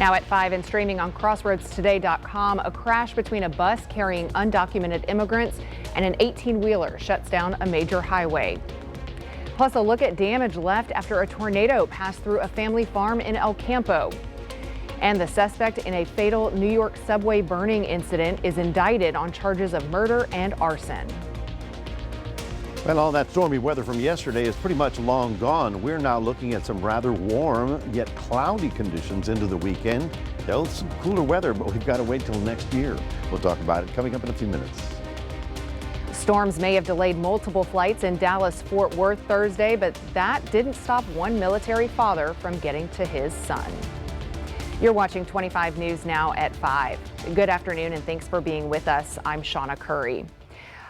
Now at 5 and streaming on crossroadstoday.com, a crash between a bus carrying undocumented immigrants and an 18-wheeler shuts down a major highway. Plus, a look at damage left after a tornado passed through a family farm in El Campo. And the suspect in a fatal New York subway burning incident is indicted on charges of murder and arson. Well, all that stormy weather from yesterday is pretty much long gone. We're now looking at some rather warm yet cloudy conditions into the weekend. Still some cooler weather, but we've got to wait till next year. We'll talk about it coming up in a few minutes. Storms may have delayed multiple flights in Dallas-Fort Worth Thursday, but that didn't stop one military father from getting to his son. You're watching 25 News now at 5. Good afternoon and thanks for being with us. I'm Shawna Currie.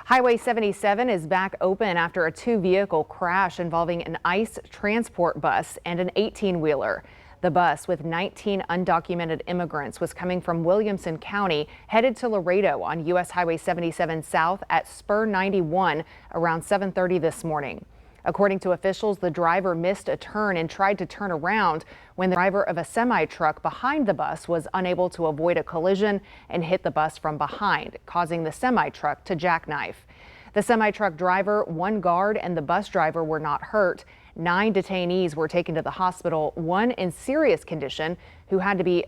Highway 77 is back open after a two-vehicle crash involving an ICE transport bus and an 18-wheeler. The bus with 19 undocumented immigrants was coming from Williamson County headed to Laredo on U.S. Highway 77 South at Spur 91 around 7:30 this morning. According to officials, the driver missed a turn and tried to turn around when the driver of a semi-truck behind the bus was unable to avoid a collision and hit the bus from behind, causing the semi-truck to jackknife. The semi-truck driver, one guard, and the bus driver were not hurt. 9 detainees were taken to the hospital, one in serious condition who had to be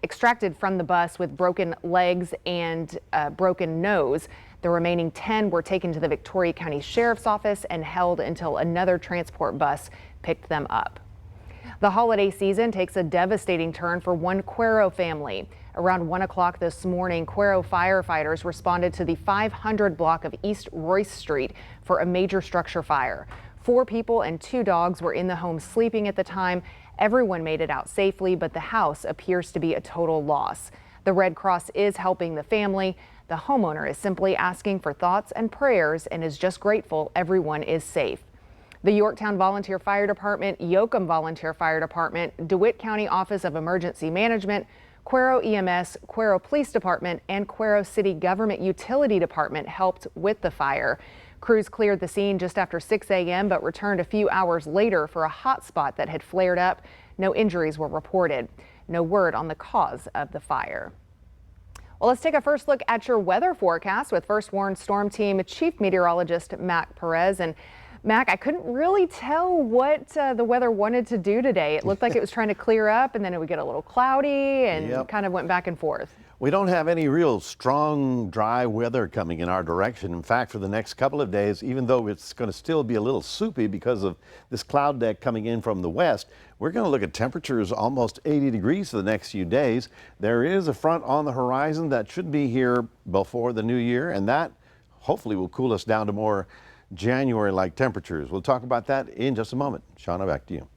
extracted from the bus with broken legs and broken nose. The remaining 10 were taken to the Victoria County Sheriff's Office and held until another transport bus picked them up. The holiday season takes a devastating turn for one Cuero family. Around 1 o'clock this morning, Cuero firefighters responded to the 500 block of East Royce Street for a major structure fire. 4 people and 2 dogs were in the home sleeping at the time. Everyone made it out safely, but the house appears to be a total loss. The Red Cross is helping the family. The homeowner is simply asking for thoughts and prayers and is just grateful everyone is safe. The Yorktown Volunteer Fire Department, Yoakum Volunteer Fire Department, DeWitt County Office of Emergency Management, Cuero EMS, Cuero Police Department, and Cuero City Government Utility Department helped with the fire. Crews cleared the scene just after 6 a.m. but returned a few hours later for a hot spot that had flared up. No injuries were reported. No word on the cause of the fire. Well, let's take a first look at your weather forecast with First Warn Storm Team Chief Meteorologist Mac Perez. And Mac, I couldn't really tell what the weather wanted to do today. It looked like it was trying to clear up and then it would get a little cloudy and kind of went back and forth. We don't have any real strong, dry weather coming in our direction. In fact, for the next couple of days, even though it's going to still be a little soupy because of this cloud deck coming in from the west, we're going to look at temperatures almost 80 degrees for the next few days. There is a front on the horizon that should be here before the new year, and that hopefully will cool us down to more January-like temperatures. We'll talk about that in just a moment. Shawna, back to you.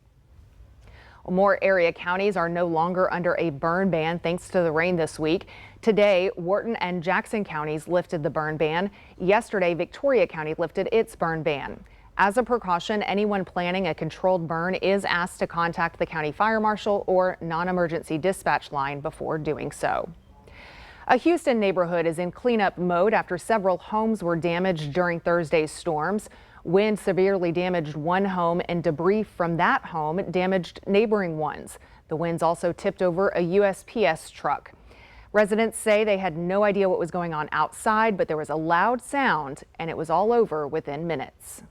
More area counties are no longer under a burn ban thanks to the rain this week. Today, Wharton and Jackson counties lifted the burn ban. Yesterday, Victoria County lifted its burn ban. As a precaution, anyone planning a controlled burn is asked to contact the county fire marshal or non-emergency dispatch line before doing so. A Houston neighborhood is in cleanup mode after several homes were damaged during Thursday's storms. Wind severely damaged one home and debris from that home damaged neighboring ones. The winds also tipped over a USPS truck. Residents say they had no idea what was going on outside, but there was a loud sound and it was all over within minutes.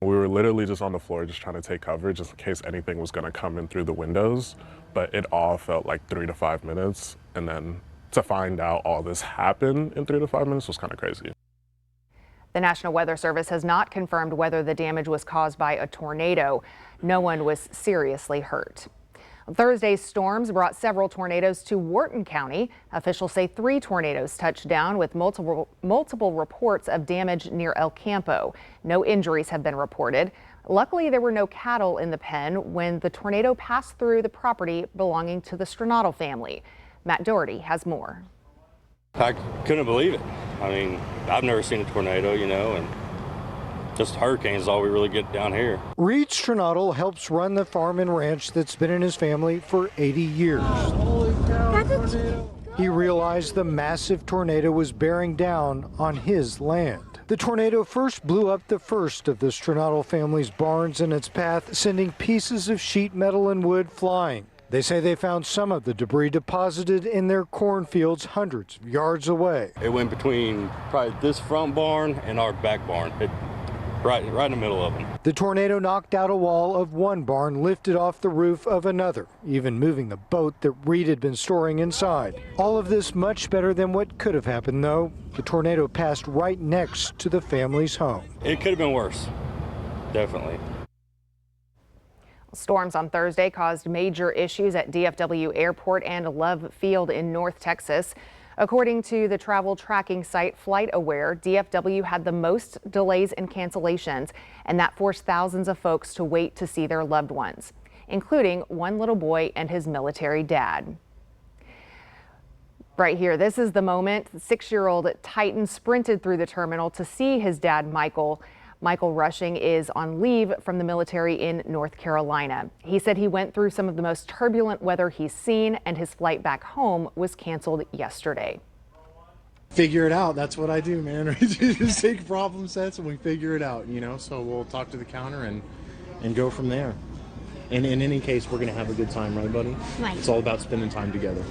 We were literally just on the floor just trying to take cover just in case anything was going to come in through the windows, but it all felt like 3 to 5 minutes, and then to find out all this happened in 3 to 5 minutes was kind of crazy. The National Weather Service has not confirmed whether the damage was caused by a tornado. No one was seriously hurt. Thursday's storms brought several tornadoes to Wharton County. Officials say 3 tornadoes touched down with multiple reports of damage near El Campo. No injuries have been reported. Luckily, there were no cattle in the pen when the tornado passed through the property belonging to the Stronado family. Matt Doherty has more. I couldn't believe it. I mean, I've never seen a tornado, you know, and just hurricanes is all we really get down here. Reed Stronado helps run the farm and ranch that's been in his family for 80 years. He realized the massive tornado was bearing down on his land. The tornado first blew up the first of the Stronado family's barns in its path, sending pieces of sheet metal and wood flying. They say they found some of the debris deposited in their cornfields hundreds of yards away. It went between probably this front barn and our back barn. Right in the middle of them. The tornado knocked out a wall of one barn, lifted off the roof of another, even moving the boat that Reed had been storing inside. All of this much better than what could have happened, though. The tornado passed right next to the family's home. It could have been worse, definitely. Storms on Thursday caused major issues at DFW Airport and Love Field in North Texas. According to the travel tracking site FlightAware, DFW had the most delays and cancellations, and that forced thousands of folks to wait to see their loved ones, including one little boy and his military dad. Right here, this is the moment 6-year-old Titan sprinted through the terminal to see his dad, Michael. Michael Rushing is on leave from the military in North Carolina. He said he went through some of the most turbulent weather he's seen, and his flight back home was canceled yesterday. Figure it out. That's what I do, man. We just take problem sets and we figure it out, you know. So we'll talk to the counter and go from there. And in any case, we're going to have a good time, right, buddy? Right. It's all about spending time together.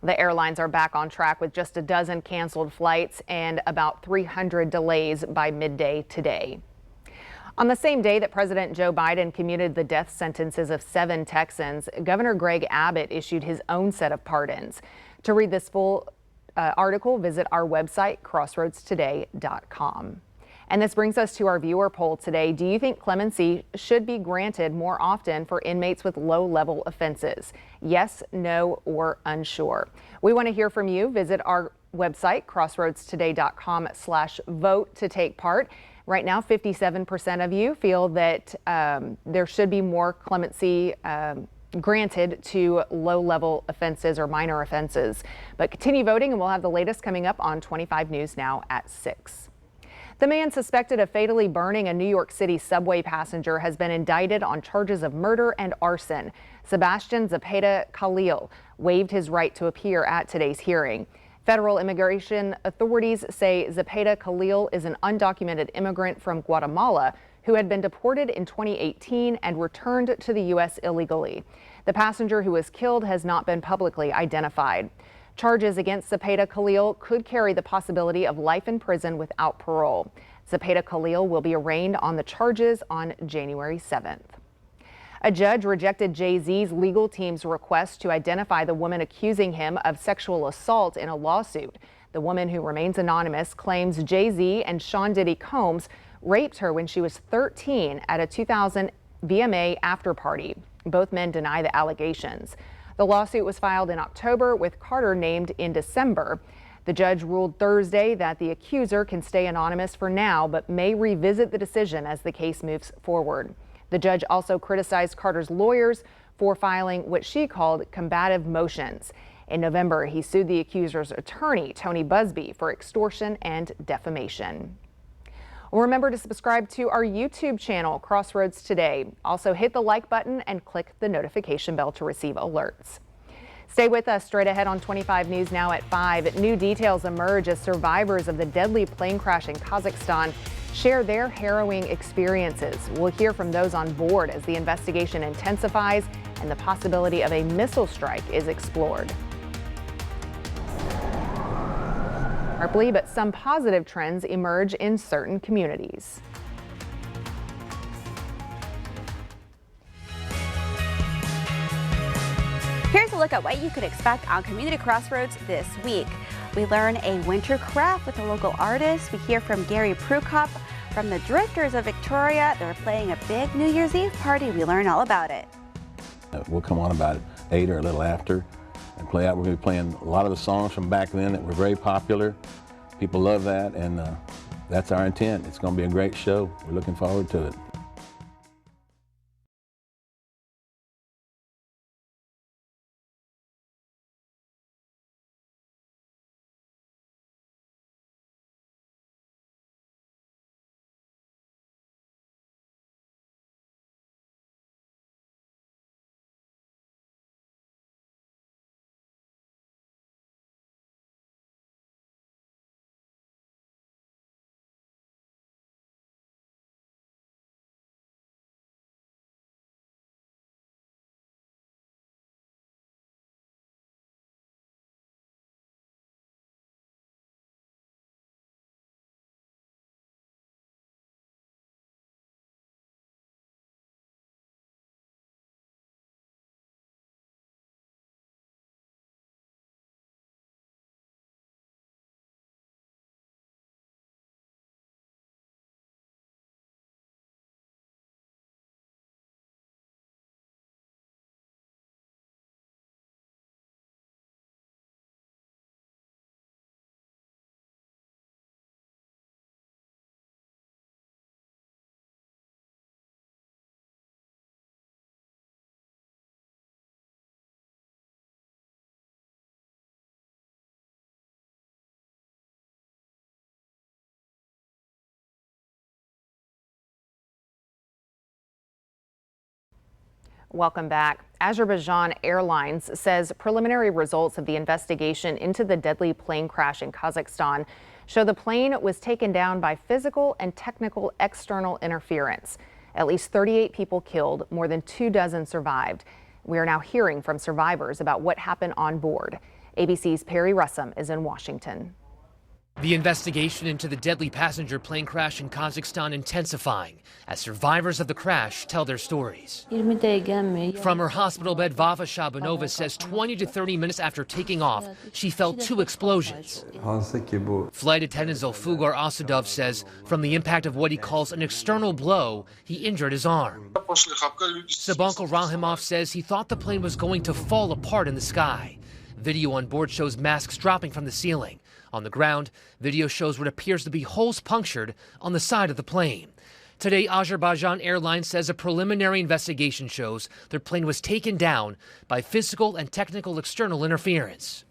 The airlines are back on track with just a dozen canceled flights and about 300 delays by midday today. On the same day that President Joe Biden commuted the death sentences of 7 Texans, Governor Greg Abbott issued his own set of pardons. To read this full article, visit our website, crossroadstoday.com. And this brings us to our viewer poll today. Do you think clemency should be granted more often for inmates with low-level offenses? Yes, no, or unsure. We want to hear from you. Visit our website, crossroadstoday.com/vote to take part. Right now, 57% of you feel that there should be more clemency granted to low-level offenses or minor offenses. But continue voting, and we'll have the latest coming up on 25 News Now at 6. The man suspected of fatally burning a New York City subway passenger has been indicted on charges of murder and arson. Sebastian Zapata Khalil waived his right to appear at today's hearing. Federal immigration authorities say Zapata Khalil is an undocumented immigrant from Guatemala who had been deported in 2018 and returned to the U.S. illegally. The passenger who was killed has not been publicly identified. Charges against Zapata Khalil could carry the possibility of life in prison without parole. Zapata Khalil will be arraigned on the charges on January 7th. A judge rejected Jay-Z's legal team's request to identify the woman accusing him of sexual assault in a lawsuit. The woman, who remains anonymous, claims Jay-Z and Sean Diddy Combs raped her when she was 13 at a 2000 VMA after party. Both men deny the allegations. The lawsuit was filed in October, with Carter named in December. The judge ruled Thursday that the accuser can stay anonymous for now, but may revisit the decision as the case moves forward. The judge also criticized Carter's lawyers for filing what she called combative motions. In November, he sued the accuser's attorney, Tony Busby, for extortion and defamation. Remember to subscribe to our YouTube channel, Crossroads Today. Also hit the like button and click the notification bell to receive alerts. Stay with us. Straight ahead on 25 News Now at 5. New details emerge as survivors of the deadly plane crash in Kazakhstan share their harrowing experiences. We'll hear from those on board as the investigation intensifies and the possibility of a missile strike is explored. But some positive trends emerge in certain communities. Here's a look at what you could expect on Community Crossroads this week. We learn a winter craft with a local artist. We hear from Gary Prukop from the Drifters of Victoria. They're playing a big New Year's Eve party. We learn all about it. We'll come on about 8 or a little after and play out. We're going to be playing a lot of the songs from back then that were very popular. People love that, and that's our intent. It's going to be a great show. We're looking forward to it. Welcome back. Azerbaijan Airlines says preliminary results of the investigation into the deadly plane crash in Kazakhstan show the plane was taken down by physical and technical external interference. At least 38 people killed, more than 24 survived. We are now hearing from survivors about what happened on board. ABC's Perry Russum is in Washington. The investigation into the deadly passenger plane crash in Kazakhstan intensifying as survivors of the crash tell their stories. From her hospital bed, Vava Shabanova says 20 to 30 minutes after taking off, she felt 2 explosions. Flight attendant Zulfugar Asadov says from the impact of what he calls an external blow, he injured his arm. Sabanko Rahimov says he thought the plane was going to fall apart in the sky. Video on board shows masks dropping from the ceiling. On the ground, video shows what appears to be holes punctured on the side of the plane. Today, Azerbaijan Airlines says a preliminary investigation shows their plane was taken down by physical and technical external interference.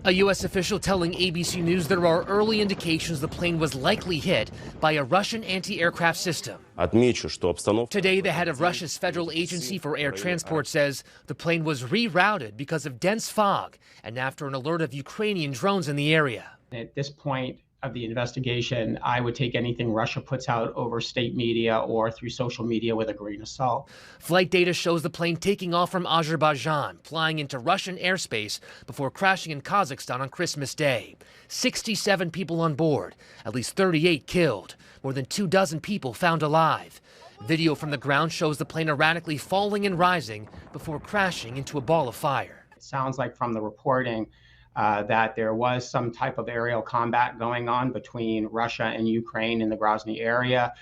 A U.S. official telling ABC News there are early indications the plane was likely hit by a Russian anti-aircraft system. Today, the head of Russia's Federal Agency for Air Transport says the plane was rerouted because of dense fog and after an alert of Ukrainian drones in the area. At this point of the investigation, I would take anything Russia puts out over state media or through social media with a grain of salt. Flight data shows the plane taking off from Azerbaijan, flying into Russian airspace before crashing in Kazakhstan on Christmas Day. 67 people on board, at least 38 killed, more than 24 people found alive. Video from the ground shows the plane erratically falling and rising before crashing into a ball of fire. It sounds like from the reporting that there was some type of aerial combat going on between Russia and Ukraine in the Grozny area.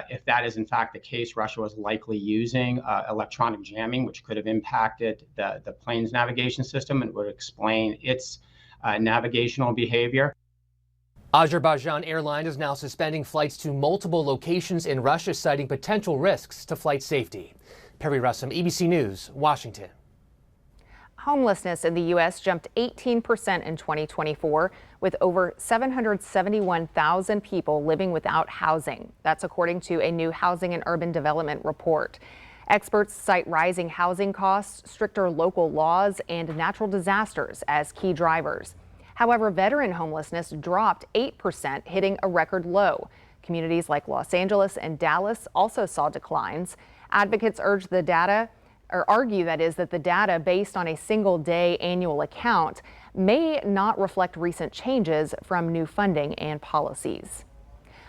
If that is in fact the case, Russia was likely using electronic jamming, which could have impacted the plane's navigation system and would explain its navigational behavior. Azerbaijan Airlines is now suspending flights to multiple locations in Russia, citing potential risks to flight safety. Perry Russum, ABC News, Washington. Homelessness in the U.S. jumped 18% in 2024, with over 771,000 people living without housing. That's according to a new Housing and Urban Development report. Experts cite rising housing costs, stricter local laws, and natural disasters as key drivers. However, veteran homelessness dropped 8%, hitting a record low. Communities like Los Angeles and Dallas also saw declines. Advocates urge the data argue that the data based on a single day annual account may not reflect recent changes from new funding and policies.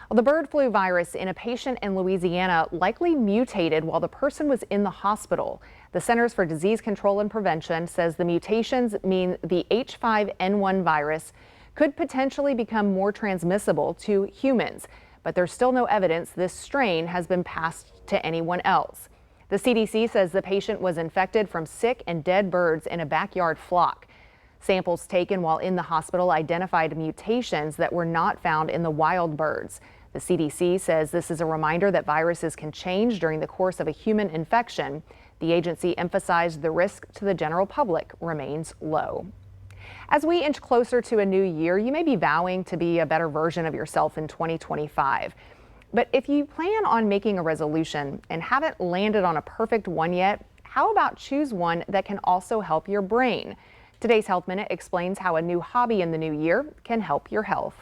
Well, the bird flu virus in a patient in Louisiana likely mutated while the person was in the hospital. The Centers for Disease Control and Prevention says the mutations mean the H5N1 virus could potentially become more transmissible to humans, but there's still no evidence this strain has been passed to anyone else. The CDC says the patient was infected from sick and dead birds in a backyard flock. Samples taken while in the hospital identified mutations that were not found in the wild birds. The CDC says this is a reminder that viruses can change during the course of a human infection. The agency emphasized the risk to the general public remains low. As we inch closer to a new year, you may be vowing to be a better version of yourself in 2025. But if you plan on making a resolution and haven't landed on a perfect one yet, how about choose one that can also help your brain? Today's Health Minute explains how a new hobby in the new year can help your health.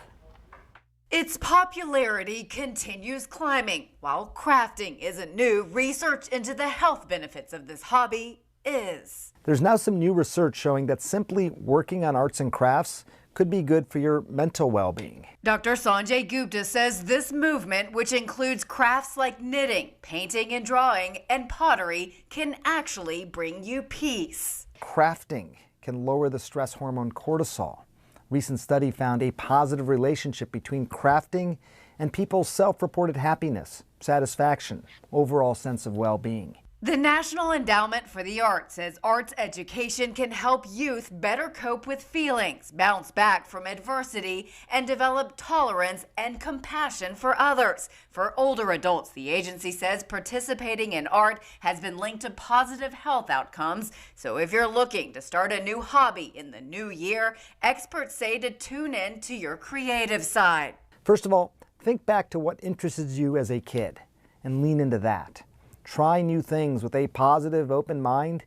Its popularity continues climbing. While crafting isn't new, research into the health benefits of this hobby is. There's now some new research showing that simply working on arts and crafts could be good for your mental well-being. Dr. Sanjay Gupta says this movement, which includes crafts like knitting, painting and drawing, and pottery, can actually bring you peace. Crafting can lower the stress hormone cortisol. Recent study found a positive relationship between crafting and people's self-reported happiness, satisfaction, overall sense of well-being. The National Endowment for the Arts says arts education can help youth better cope with feelings, bounce back from adversity, and develop tolerance and compassion for others. For older adults, the agency says participating in art has been linked to positive health outcomes. So if you're looking to start a new hobby in the new year, experts say to tune in to your creative side. First of all, think back to what interested you as a kid and lean into that. Try new things with a positive, open mind,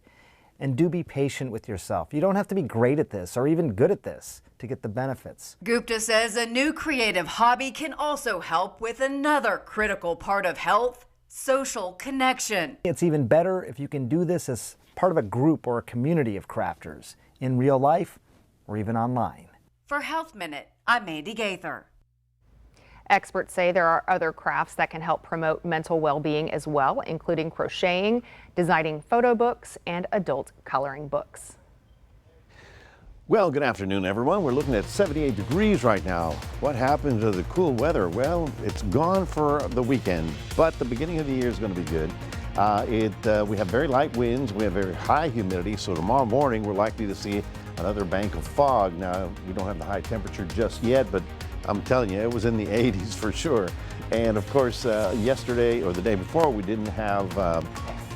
and do be patient with yourself. You don't have to be great at this or even good at this to get the benefits. Gupta says a new creative hobby can also help with another critical part of health, social connection. It's even better if you can do this as part of a group or a community of crafters in real life or even online. For Health Minute, I'm Mandy Gaither. Experts say there are other crafts that can help promote mental well-being as well, including crocheting, designing photo books, and adult coloring books. Well, good afternoon, everyone. We're looking at 78 degrees right now. What happened to the cool weather? Well, it's gone for the weekend, but the beginning of the year is going to be good. We have very light winds. We have very high humidity, so tomorrow morning we're likely to see another bank of fog. Now, we don't have the high temperature just yet, but I'm telling you, it was in the 80s for sure. And of course, yesterday or the day before, we didn't have,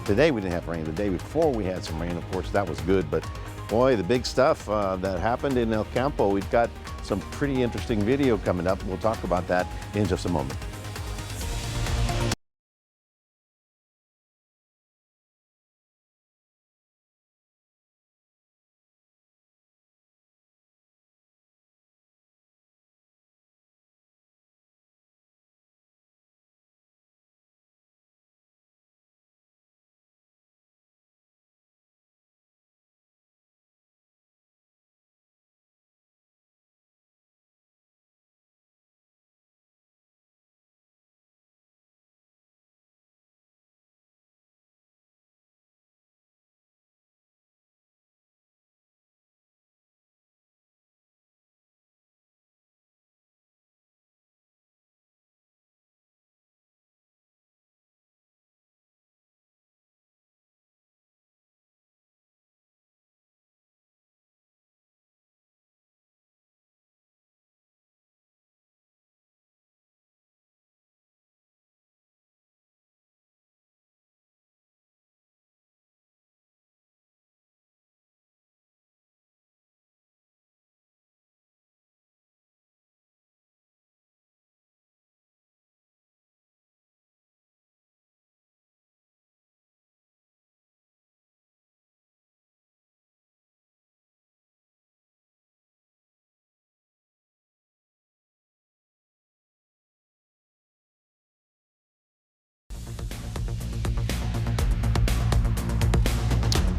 today we didn't have rain. The day before we had some rain, of course, that was good. But boy, the big stuff that happened in El Campo, we've got some pretty interesting video coming up. We'll talk about that in just a moment.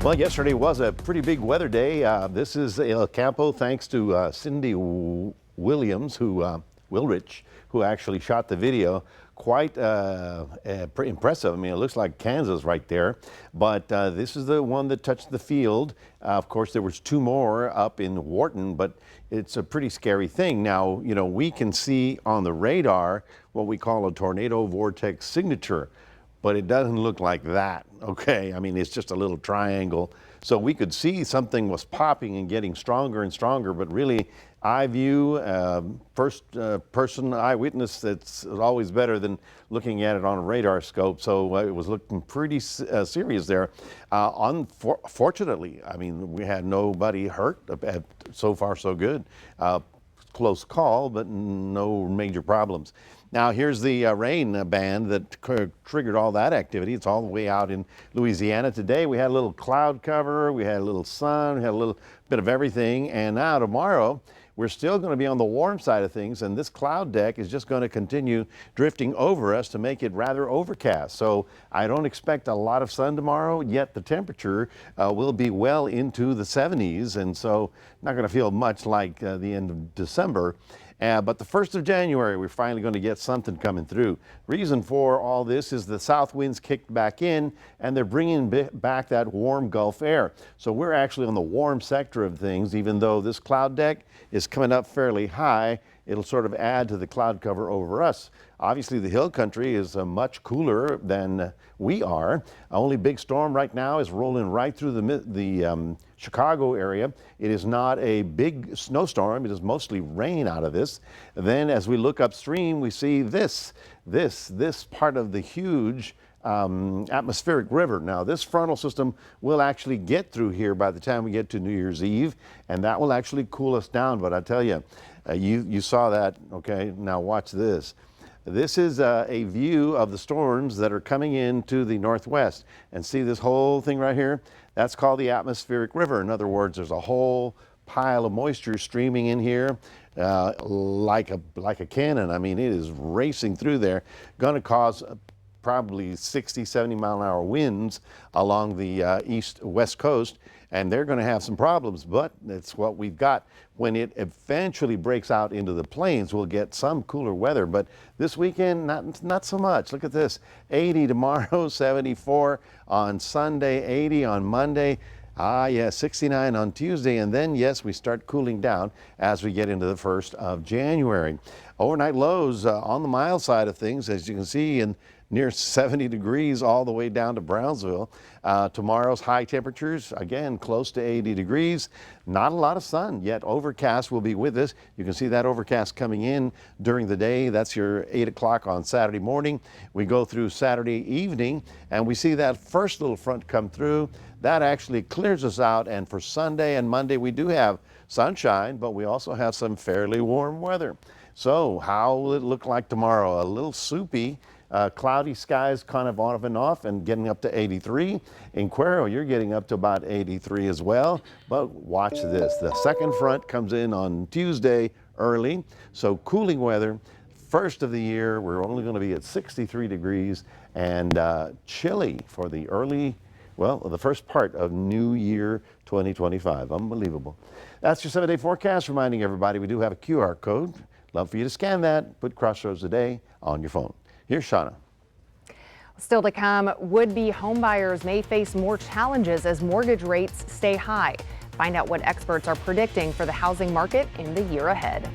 Well, yesterday was a pretty big weather day. This is El Campo, thanks to Cindy Williams, Wilrich, who actually shot the video. Quite impressive. I mean, it looks like Kansas right there. But this is the one that touched the field. Of course, there was two more up in Wharton, but it's a pretty scary thing. Now, you know, we can see on the radar what we call a tornado vortex signature, but it doesn't look like that, okay? I mean, it's just a little triangle. So we could see something was popping and getting stronger and stronger, but really, eye view, first person eyewitness, that's always better than looking at it on a radar scope. So it was looking pretty serious there. Unfortunately, I mean, we had nobody hurt. So far, so good. Close call, but no major problems. Now here's the rain band that triggered all that activity. It's all the way out in Louisiana. Today we had a little cloud cover, we had a little sun, we had a little bit of everything, and now tomorrow we're still going to be on the warm side of things, and this cloud deck is just going to continue drifting over us to make it rather overcast. So I don't expect a lot of sun tomorrow, yet the temperature will be well into the 70s, and so not going to feel much like the end of December. But the 1st of January, we're finally going to get something coming through. Reason for all this is the south winds kicked back in, and they're bringing back that warm Gulf air. So we're actually on the warm sector of things, even though this cloud deck is coming up fairly high. It'll sort of add to the cloud cover over us. Obviously, the hill country is much cooler than we are. Only big storm right now is rolling right through the Chicago area. It is not a big snowstorm. It is mostly rain out of this. Then as we look upstream, we see this part of the huge atmospheric river. Now, this frontal system will actually get through here by the time we get to New Year's Eve, and that will actually cool us down. But I tell you, you saw that, okay? Now watch this. This is a view of the storms that are coming into the northwest. And see this whole thing right here? That's called the atmospheric river. In other words, there's a whole pile of moisture streaming in here like a cannon. I mean, it is racing through there, going to cause probably 60, 70 mile an hour winds along the east-west coast, and they're going to have some problems, but it's what we've got. When it eventually breaks out into the plains, we'll get some cooler weather, but this weekend, not so much. Look at this, 80 tomorrow, 74 on Sunday, 80 on Monday. Yeah, 69 on Tuesday, and then, yes, we start cooling down as we get into the 1st of January. Overnight lows on the mild side of things, as you can see, in near 70 degrees all the way down to Brownsville. Tomorrow's high temperatures, again, close to 80 degrees. Not a lot of sun, yet overcast will be with us. You can see that overcast coming in during the day. That's your 8 o'clock on Saturday morning. We go through Saturday evening, and we see that first little front come through. That actually clears us out, and for Sunday and Monday we do have sunshine, but we also have some fairly warm weather. So how will it look like tomorrow? A little soupy. Cloudy skies kind of on and off and getting up to 83. In Cuero, you're getting up to about 83 as well. But watch this. The second front comes in on Tuesday early. So cooling weather. First of the year, we're only going to be at 63 degrees and chilly for the early, well, the first part of New Year 2025. Unbelievable. That's your 7-day forecast, reminding everybody we do have a QR code. Love for you to scan that. Put Crossroads Today on your phone. Here's Shawna. Still to come, would-be homebuyers may face more challenges as mortgage rates stay high. Find out what experts are predicting for the housing market in the year ahead.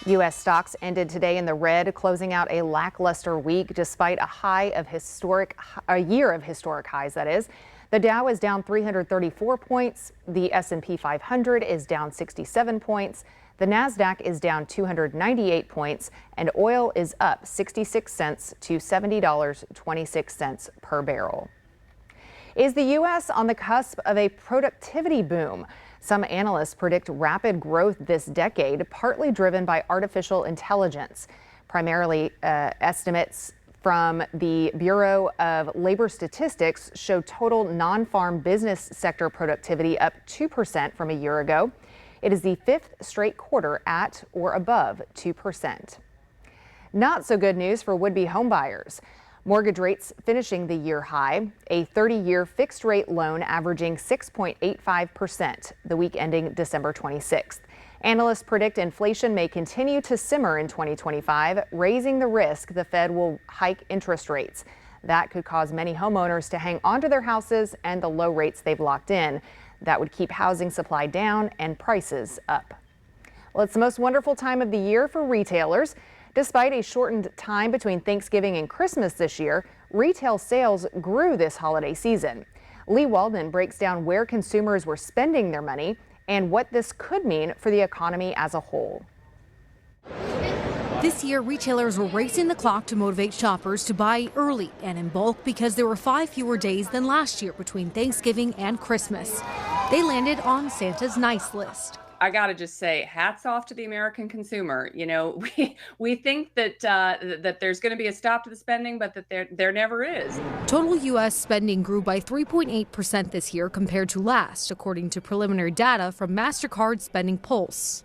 U.S. stocks ended today in the red, closing out a lackluster week despite a year of historic highs, that is. The Dow is down 334 points. The S&P 500 is down 67 points. The Nasdaq is down 298 points, and oil is up 66 cents to $70.26 per barrel. Is the U.S. on the cusp of a productivity boom? Some analysts predict rapid growth this decade, partly driven by artificial intelligence. Primarily, estimates from the Bureau of Labor Statistics show total non-farm business sector productivity up 2% from a year ago. It is the fifth straight quarter at or above 2%. Not so good news for would-be homebuyers. Mortgage rates finishing the year high, a 30-year fixed-rate loan averaging 6.85% the week ending December 26th. Analysts predict inflation may continue to simmer in 2025, raising the risk the Fed will hike interest rates. That could cause many homeowners to hang onto their houses and the low rates they've locked in. That would keep housing supply down and prices up. Well, it's the most wonderful time of the year for retailers. Despite a shortened time between Thanksgiving and Christmas this year, retail sales grew this holiday season. Lee Waldman breaks down where consumers were spending their money and what this could mean for the economy as a whole. This year, retailers were racing the clock to motivate shoppers to buy early and in bulk because there were 5 fewer days than last year between Thanksgiving and Christmas. They landed on Santa's nice list. I gotta just say, hats off to the American consumer. You know, we think that that there's going to be a stop to the spending, but that there never is. Total U.S. spending grew by 3.8% this year compared to last, according to preliminary data from MasterCard Spending Pulse.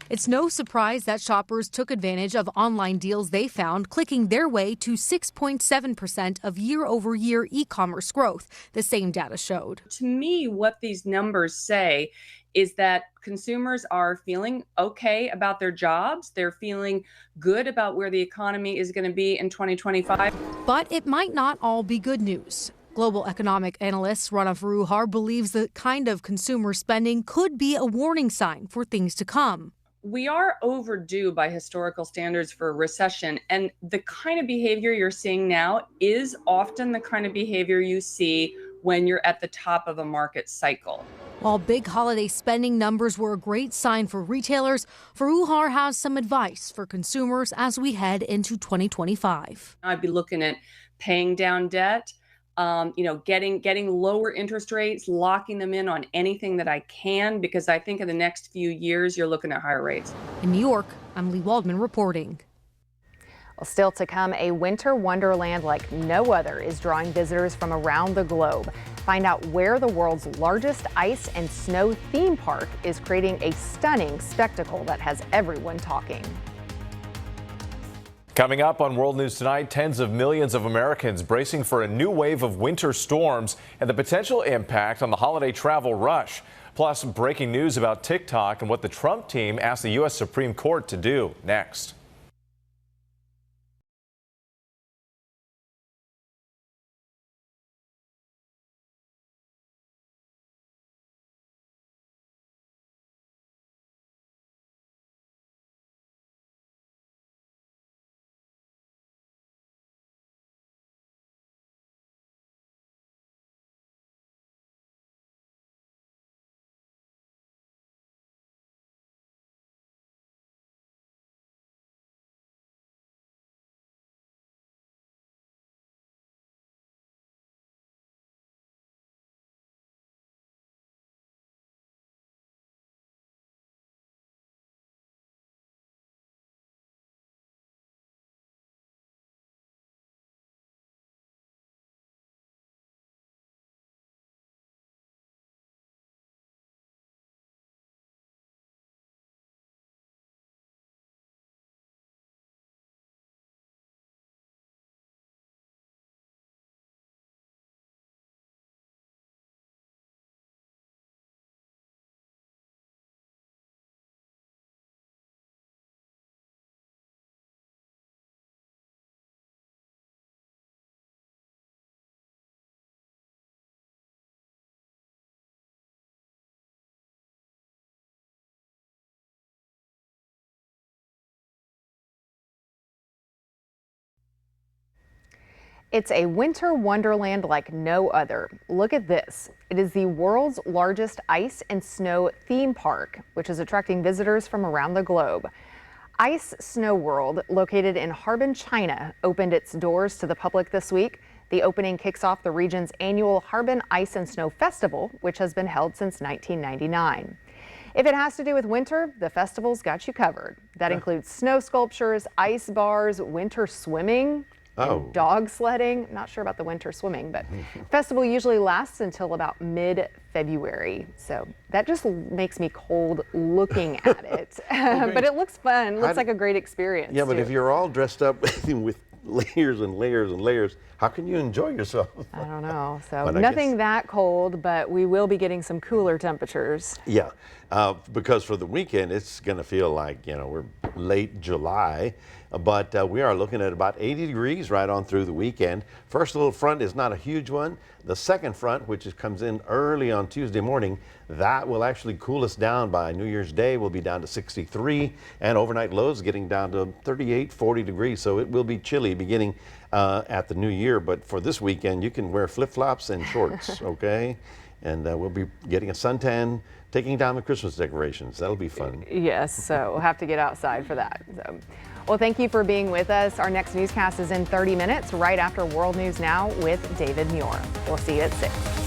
It's no surprise that shoppers took advantage of online deals they found, clicking their way to 6.7% of year-over-year e-commerce growth, the same data showed. To me, what these numbers say is that consumers are feeling okay about their jobs. They're feeling good about where the economy is going to be in 2025. But it might not all be good news. Global economic analyst Rana Foroohar believes the kind of consumer spending could be a warning sign for things to come. We are overdue by historical standards for a recession, and the kind of behavior you're seeing now is often the kind of behavior you see when you're at the top of a market cycle. While big holiday spending numbers were a great sign for retailers, Foroohar has some advice for consumers as we head into 2025. I'd be looking at paying down debt, getting lower interest rates, locking them in on anything that I can, because I think in the next few years, you're looking at higher rates. In New York, I'm Lee Waldman reporting. Well, still to come, a winter wonderland like no other is drawing visitors from around the globe. Find out where the world's largest ice and snow theme park is creating a stunning spectacle that has everyone talking. Coming up on World News Tonight, tens of millions of Americans bracing for a new wave of winter storms and the potential impact on the holiday travel rush. Plus, breaking news about TikTok and what the Trump team asked the U.S. Supreme Court to do. Next. It's a winter wonderland like no other. Look at this. It is the world's largest ice and snow theme park, which is attracting visitors from around the globe. Ice Snow World, located in Harbin, China, opened its doors to the public this week. The opening kicks off the region's annual Harbin Ice and Snow Festival, which has been held since 1999. If it has to do with winter, the festival's got you covered. That includes snow sculptures, ice bars, winter swimming, and dog sledding. Not sure about the winter swimming, but festival usually lasts until about mid-February. So that just makes me cold looking at it. But it looks fun. Looks like a great experience. Yeah, but if you're all dressed up with layers and layers and layers, how can you enjoy yourself? I don't know. So nothing that cold, but we will be getting some cooler temperatures. Yeah, because for the weekend, it's going to feel like, we're late July. But we are looking at about 80 degrees right on through the weekend. First little front is not a huge one. The second front, which comes in early on Tuesday morning, that will actually cool us down by New Year's Day. We'll be down to 63, and overnight lows getting down to 38, 40 degrees. So it will be chilly beginning at the new year. But for this weekend, you can wear flip-flops and shorts, okay? And we'll be getting a suntan, taking down the Christmas decorations. That'll be fun. Yes, so we'll have to get outside for that. So, well, thank you for being with us. Our next newscast is in 30 minutes, right after World News Now with David Muir. We'll see you at 6.